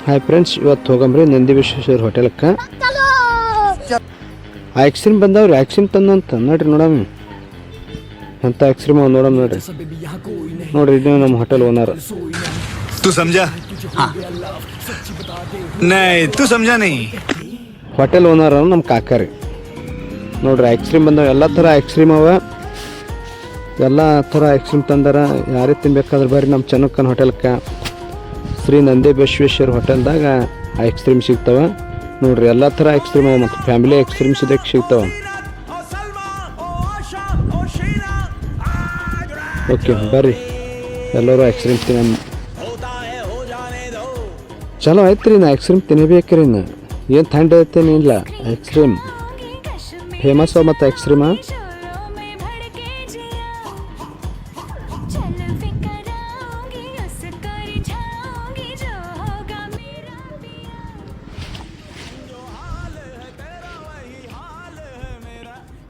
Hi friends, ಇವತ್ತು ಹೋಗಮ್ರಿ Nandi Vishweshwar ಹೋಟೆಲ್ಕ್ಕೆ. Ice cream ಬಂದವ್ರಿ, ice cream ತಂದಂತ ನೋಡ್ರಿ. ನೋಡಮ್ಮ ಎಂಥ ಐಸ್ಕ್ರೀಮ್ ಅವ್ ನೋಡಮ್ ನೋಡ್ರಿ. ನೋಡ್ರಿ ಇದು ನಮ್ಮ ಹೋಟೆಲ್ ಓನರ್. तू समझा? हाँ. नहीं तू समझा नहीं. ಹೋಟೆಲ್ ಓನರ್ ನಮ್ಮ ಕಾಕಾರಿ. ನೋಡ್ರಿ ಐಸ್ಕ್ರೀಮ್ ಬಂದವ, ಎಲ್ಲ ಥರ ಐಸ್ಕ್ರೀಮ್ ಅವ. ಎಲ್ಲ ಥರ ಐಸ್ಕ್ರೀಮ್ ತಂದಾರ. ಯಾರೇ ತಿನ್ಬೇಕಾದ್ರೆ ಬರ್ರಿ ನಮ್ಮ ಚೆನ್ನಕ್ಕನ ಹೋಟೆಲ್ಕ್ಕೆ. ಶ್ರೀ ನಂದಿ ವಿಶ್ವೇಶ್ವರ ಹೋಟೆಲ್ದಾಗ ಐಸ್ಕ್ರೀಮ್ ಸಿಗ್ತಾವೆ ನೋಡ್ರಿ. ಎಲ್ಲ ಥರ ಐಸ್ಕ್ರೀಮ್ ಅವ ಮತ್ತು ಫ್ಯಾಮಿಲಿ ಐಸ್ಕ್ರೀಮ್ಸ್ ಇದಕ್ಕೆ ಸಿಗ್ತಾವೆ. ಓಕೆ ಬರ್ರಿ ಎಲ್ಲರೂ ಐಸ್ಕ್ರೀಮ್ ತಿನ್ನ. ಚಲೋ ಆಯ್ತು ರೀ. ನಾ ಐಸ್ಕ್ರೀಮ್ ತಿನ್ನಬೇಕ್ರಿ. ನಾ ಏನು ಥಂಡಿ ಐತೇನಿಲ್ಲ. ಐಸ್ಕ್ರೀಮ್ ಫೇಮಸ್ ಅವ ಮತ್ತು ಐಸ್ಕ್ರೀಮ.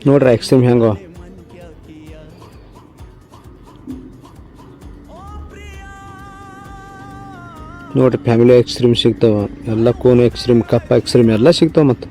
ನೋಡ್ರಿ ಐಸ್ಕ್ರೀಮ್ ಹೆಂಗೋ. ನೋಡ್ರಿ ಫ್ಯಾಮಿಲಿ ಐಸ್ಕ್ರೀಮ್ ಸಿಗ್ತಾವ. ಎಲ್ಲ ಕೋನ್ ಐಸ್ಕ್ರೀಮ್, ಕಪ್ ಐಸ್ಕ್ರೀಮ್ ಎಲ್ಲ ಸಿಗ್ತಾವ. ಮತ್ತು